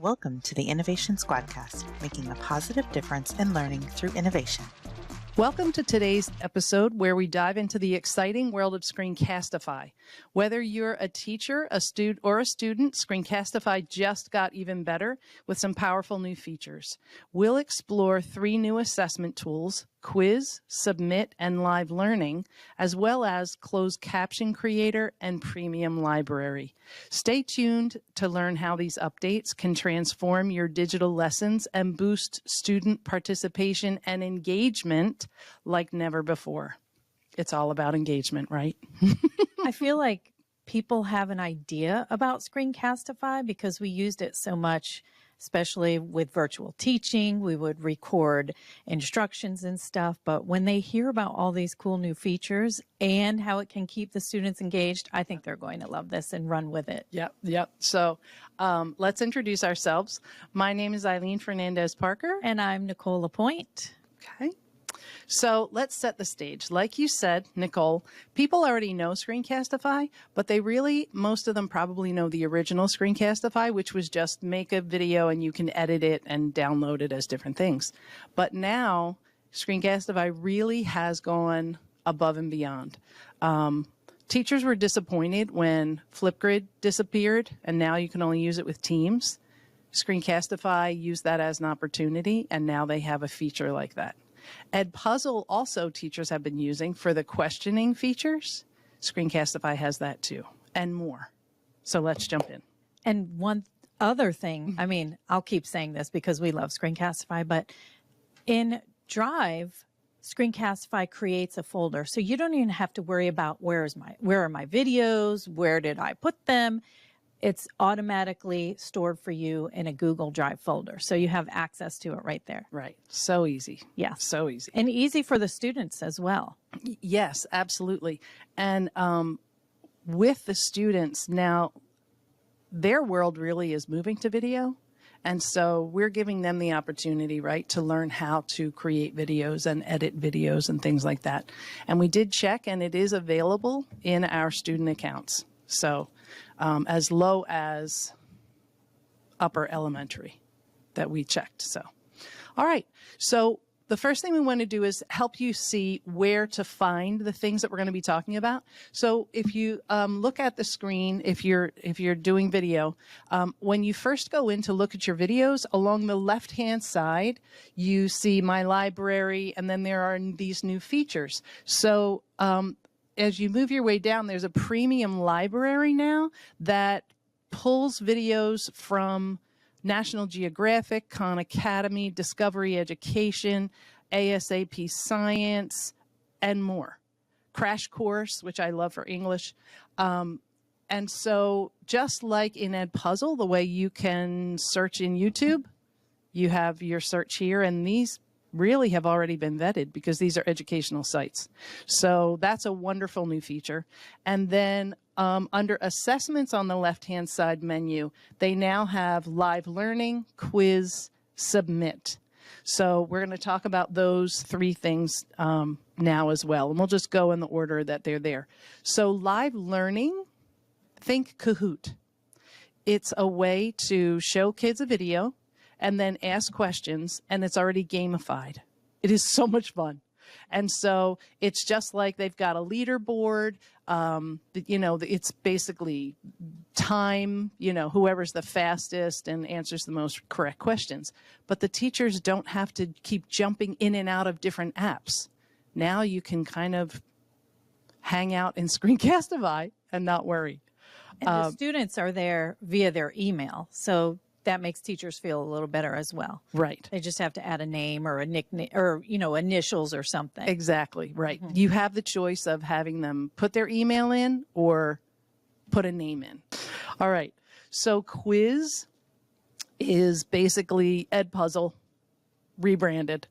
Welcome to the Innovation Squadcast, making a positive difference in learning through innovation. Welcome to today's episode where we dive into the exciting world of Screencastify. Whether you're a teacher, a student, Screencastify just got even better with some powerful new features. We'll explore 3 new assessment tools: Quiz, Submit, and Live Learning, as well as Closed Caption Creator and Premium Library. Stay tuned to learn how these updates can transform your digital lessons and boost student participation and engagement like never before. It's all about engagement, right? I feel like people have an idea about Screencastify because we used it so much, especially with virtual teaching. We would record instructions and stuff. But when they hear about all these cool new features and how it can keep the students engaged, I think they're going to love this and run with it. Yep. So let's introduce ourselves. My name is Eileen Fernandez-Parker. And I'm Nicole Lapointe. Okay. So let's set the stage. Like you said, Nicole, people already know Screencastify, but most of them probably know the original Screencastify, which was just make a video and you can edit it and download it as different things. But now Screencastify really has gone above and beyond. Teachers were disappointed when Flipgrid disappeared and now you can only use it with Teams. Screencastify used that as an opportunity and now they have a feature like that. Edpuzzle also teachers have been using for the questioning features. Screencastify has that too, and more. So let's jump in. And one other thing, I mean, I'll keep saying this because we love Screencastify, but in Drive, Screencastify creates a folder. So you don't even have to worry about where are my videos, where did I put them? It's automatically stored for you in a Google Drive folder. So you have access to it right there. Right. So easy. Yeah. So easy. And easy for the students as well. Yes, absolutely. And with the students now, their world really is moving to video. And so we're giving them the opportunity, right, to learn how to create videos and edit videos and things like that. And we did check, and it is available in our student accounts. So as low as upper elementary that we checked. So, all right. So the first thing we want to do is help you see where to find the things that we're going to be talking about. So if you look at the screen, if you're doing video, when you first go in to look at your videos, along the left-hand side, you see My Library, and then there are these new features. So as you move your way down, there's a premium library now that pulls videos from National Geographic, Khan Academy, Discovery Education, ASAP Science, and more. Crash Course, which I love for English. And so just like in Edpuzzle, the way you can search in YouTube, you have your search here, and these really have already been vetted because these are educational sites. So that's a wonderful new feature. And then under assessments on the left-hand side menu, they now have Live Learning, Quiz, Submit. So we're going to talk about those 3 things now as well. And we'll just go in the order that they're there. So Live Learning, think Kahoot. It's a way to show kids a video and then ask questions, and it's already gamified. It is so much fun. And so it's just like they've got a leaderboard. It's basically time, whoever's the fastest and answers the most correct questions. But the teachers don't have to keep jumping in and out of different apps. Now you can kind of hang out in Screencastify and not worry. And the students are there via their email. So that makes teachers feel a little better as well. Right. They just have to add a name or a nickname or, initials or something. Exactly. Right. Mm-hmm. You have the choice of having them put their email in or put a name in. All right. So Quiz is basically Edpuzzle rebranded.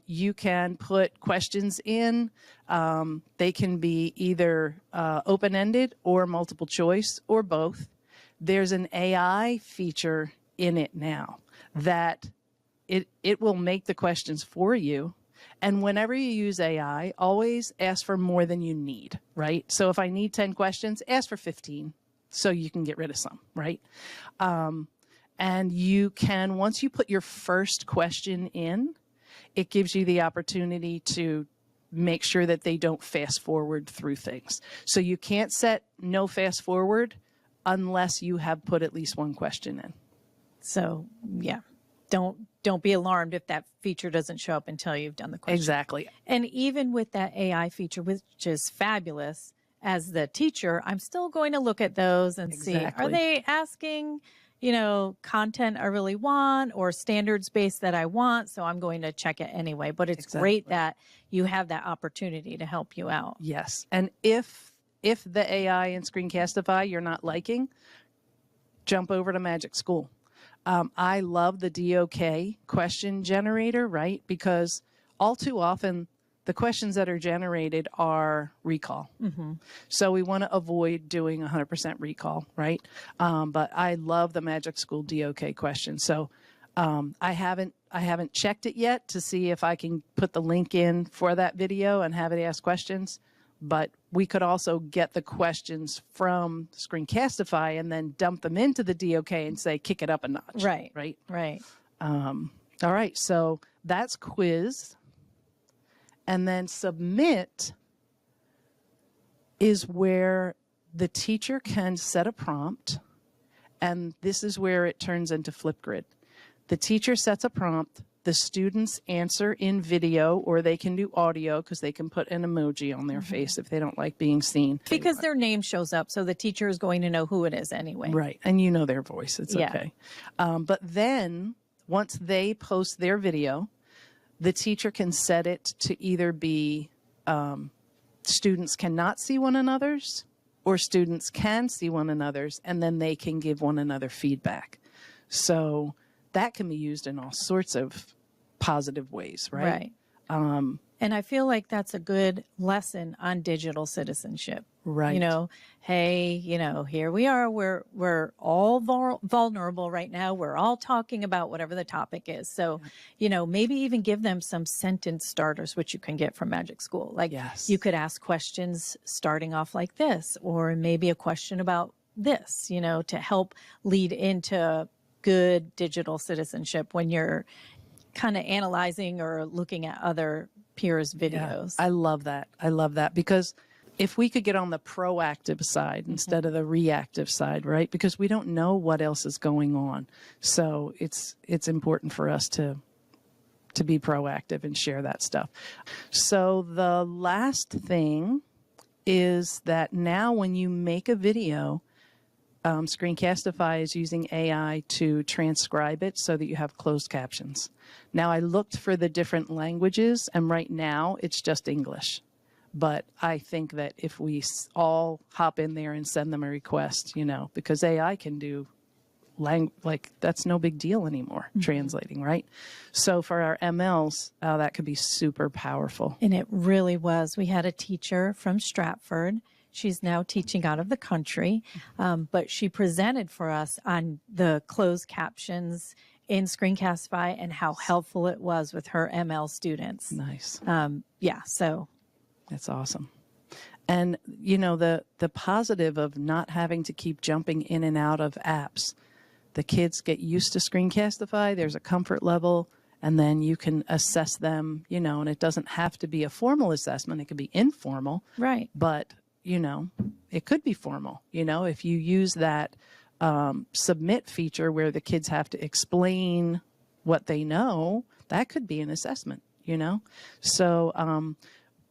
You can put questions in. They can be either open-ended or multiple choice or both. There's an AI feature in it now that it will make the questions for you. And whenever you use AI, always ask for more than you need, right? So if I need 10 questions, ask for 15 so you can get rid of some, right? And you can, once you put your first question in, it gives you the opportunity to make sure that they don't fast forward through things. So you can't set no fast forward unless you have put at least one question in. So yeah, don't be alarmed if that feature doesn't show up until you've done the question. Exactly. And even with that AI feature, which is fabulous, as the teacher, I'm still going to look at those and see, are they asking, content I really want or standards based that I want? So I'm going to check it anyway. But it's great that you have that opportunity to help you out. Yes. And if the AI in Screencastify you're not liking, jump over to Magic School. I love the DOK question generator, right? Because all too often the questions that are generated are recall. Mm-hmm. So we want to avoid doing 100% recall, right? But I love the Magic School DOK question. So I haven't checked it yet to see if I can put the link in for that video and have it ask questions. But we could also get the questions from Screencastify and then dump them into the DOK and say, kick it up a notch. Right. Right. Right. All right. So that's quiz. And then submit is where the teacher can set a prompt. And this is where it turns into Flipgrid. The teacher sets a prompt. The students answer in video, or they can do audio because they can put an emoji on their face if they don't like being seen. Because their name shows up, so the teacher is going to know who it is anyway. Right. And you know their voice. It's okay. But then once they post their video, the teacher can set it to either be students cannot see one another's or students can see one another's, and then they can give one another feedback. So that can be used in all sorts of positive ways, right? Right. And I feel like that's a good lesson on digital citizenship. Right. Hey, here we are. We're all vulnerable right now. We're all talking about whatever the topic is. So, maybe even give them some sentence starters, which you can get from Magic School. Like you could ask questions starting off like this, or maybe a question about this, to help lead into good digital citizenship when you're kind of analyzing or looking at other peers' videos. Yeah, I love that because if we could get on the proactive side instead of the reactive side, right? Because we don't know what else is going on. So it's important for us to be proactive and share that stuff. So the last thing is that now when you make a video, Screencastify is using AI to transcribe it so that you have closed captions. Now, I looked for the different languages, and right now it's just English. But I think that if we all hop in there and send them a request, because AI can do that's no big deal anymore, translating, right? So for our MLs, that could be super powerful. And it really was. We had a teacher from Stratford. She's now teaching out of the country, but she presented for us on the closed captions in Screencastify and how helpful it was with her ML students. Nice. So that's awesome. And, the positive of not having to keep jumping in and out of apps, the kids get used to Screencastify. There's a comfort level, and then you can assess them, and it doesn't have to be a formal assessment. It could be informal. Right. But it could be formal, if you use that submit feature where the kids have to explain what they know, that could be an assessment, So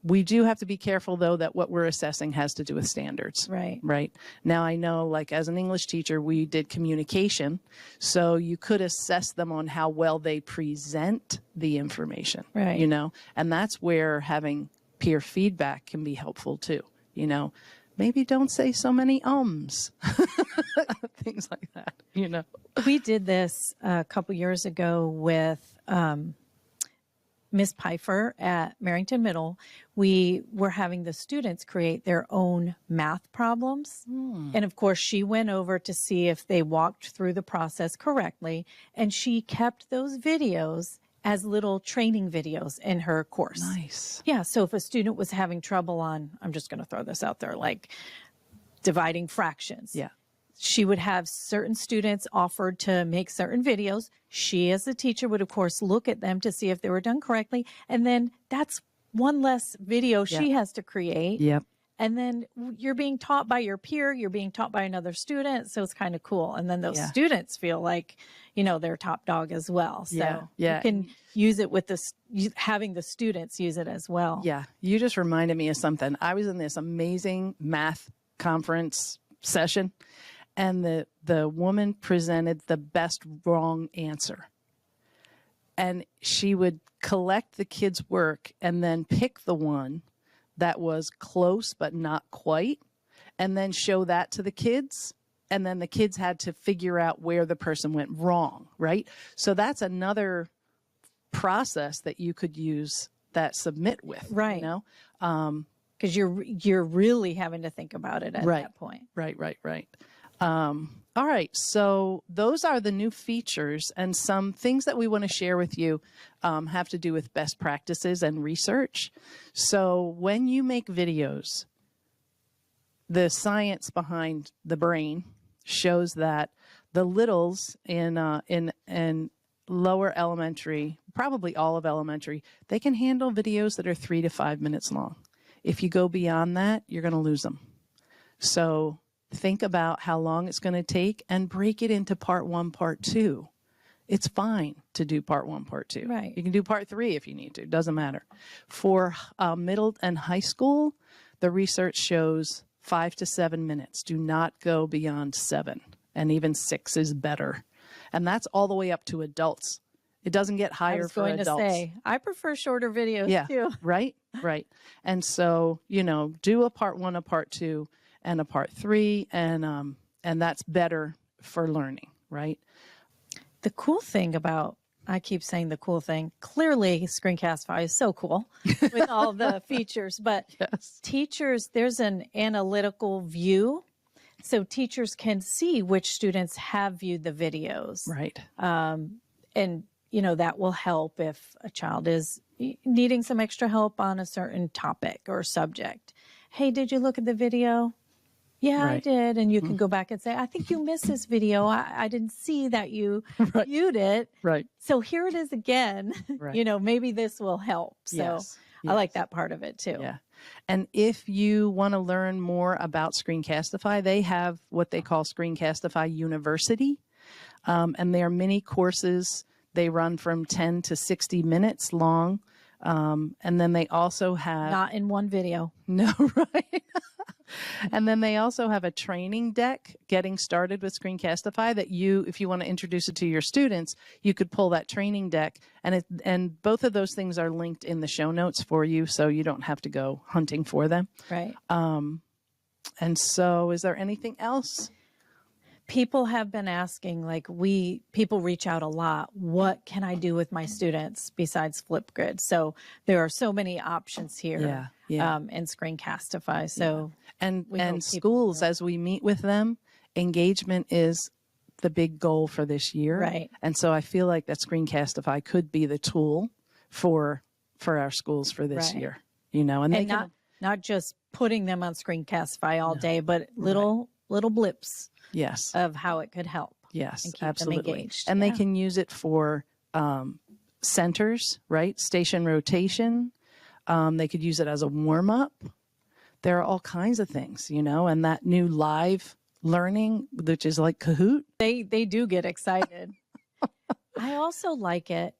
we do have to be careful, though, that what we're assessing has to do with standards. Right. Right. Now, I know, as an English teacher, we did communication. So you could assess them on how well they present the information, right. And that's where having peer feedback can be helpful, too. Maybe don't say so many ums, things like that, We did this a couple years ago with Miss Pfeiffer at Marrington Middle. We were having the students create their own math problems. And of course, she went over to see if they walked through the process correctly. And she kept those videos as little training videos in her course. Nice. Yeah. So if a student was having trouble on, I'm just going to throw this out there, like dividing fractions. Yeah. she would have certain students offered to make certain videos. She, as the teacher, would, of course, look at them to see if they were done correctly. And then that's one less video she has to create. Yep. And then you're being taught by your peer, you're being taught by another student. So it's kind of cool. And then those students feel like, you know, they're top dog as well. So you can use it with this, having the students use it as well. Yeah. You just reminded me of something. I was in this amazing math conference session, and the woman presented the best wrong answer. And she would collect the kids' work and then pick the one that was close but not quite, and then show that to the kids. And then the kids had to figure out where the person went wrong, right? So that's another process that you could use that submit with, right? You know, because you're really having to think about it at that point. Right. All right, so those are the new features, and some things that we want to share with you have to do with best practices and research. So when you make videos, the science behind the brain shows that the littles in lower elementary, probably all of elementary, they can handle videos that are 3 to 5 minutes long. If you go beyond that, you're going to lose them. So think about how long it's going to take and break it into part 1, part 2. It's fine to do part 1, part 2. Right. You can do part 3 if you need to. Doesn't matter. For middle and high school, the research shows 5 to 7 minutes. Do not go beyond 7. And even 6 is better. And that's all the way up to adults. It doesn't get higher for adults. I was going to say, I prefer shorter videos too. Right. And so, you know, do a part 1, a part 2, and a part 3, and that's better for learning, right? The cool thing about, I keep saying the cool thing, clearly Screencastify is so cool with all the features, but teachers, there's an analytical view, so teachers can see which students have viewed the videos. Right. And, you know, that will help if a child is needing some extra help on a certain topic or subject. Hey, did you look at the video? Yeah, I did. And you can go back and say, I think you missed this video. I didn't see that you viewed it. Right. So here it is again. Right. You know, maybe this will help. So I like that part of it too. Yeah. And if you want to learn more about Screencastify, they have what they call Screencastify University. And they are mini courses. They run from 10 to 60 minutes long. And then they also have... Not in one video. No, right. And then they also have a training deck, getting started with Screencastify, that you, if you want to introduce it to your students, you could pull that training deck. And both of those things are linked in the show notes for you, so you don't have to go hunting for them. Right. And so is there anything else? People have been asking, like people reach out a lot. What can I do with my students besides Flipgrid? So there are so many options here in Screencastify. So and schools, as we meet with them, engagement is the big goal for this year. Right. And so I feel like that Screencastify could be the tool for our schools for this year. You know, and they not just putting them on Screencastify all day, but little blips. Yes. Of how it could help. Yes, and keep absolutely. them engaged. And they can use it for centers, right? Station rotation. They could use it as a warm-up. There are all kinds of things, you know, and that new live learning, which is like Kahoot. They do get excited. I also like it.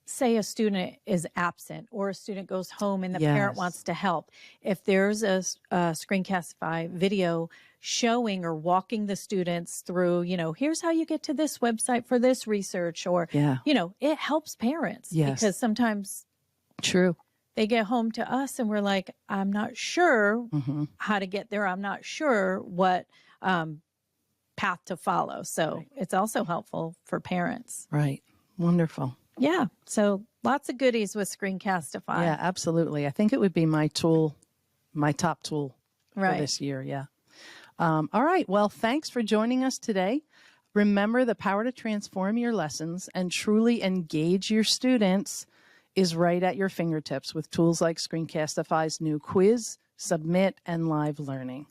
Say a student is absent or a student goes home and the parent wants to help. If there's a Screencastify video showing or walking the students through, you know, here's how you get to this website for this research, or, you know, it helps parents because sometimes they get home to us and we're like, I'm not sure how to get there. I'm not sure what path to follow. So it's also helpful for parents. Right. Wonderful. Yeah. So lots of goodies with Screencastify. Yeah, absolutely. I think it would be my tool, my top tool for this year. Yeah. All right. Well, thanks for joining us today. Remember, the power to transform your lessons and truly engage your students is right at your fingertips with tools like Screencastify's new quiz, submit, and live learning.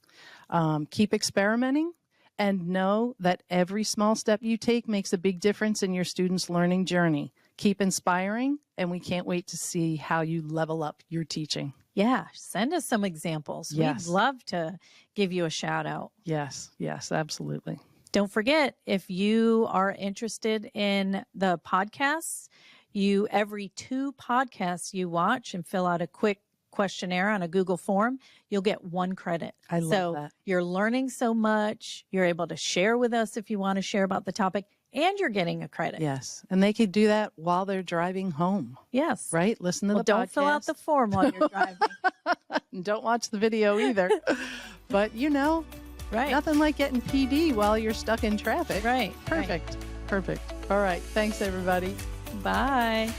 Keep experimenting And know that every small step you take makes a big difference in your students' learning journey. Keep inspiring, and we can't wait to see how you level up your teaching. Yeah, send us some examples. Yes. We'd love to give you a shout out. Yes, absolutely. Don't forget, if you are interested in the podcasts, every 2 podcasts you watch and fill out a quick questionnaire on a Google form, you'll get 1 credit. I love that. You're learning so much. You're able to share with us if you want to share about the topic, and you're getting a credit. Yes. And they could do that while they're driving home. Yes. Right? Listen to the podcast. Don't fill out the form while you're driving. And don't watch the video either. But right. Nothing like getting PD while you're stuck in traffic. Right. Perfect. Perfect. All right. Thanks, everybody. Bye.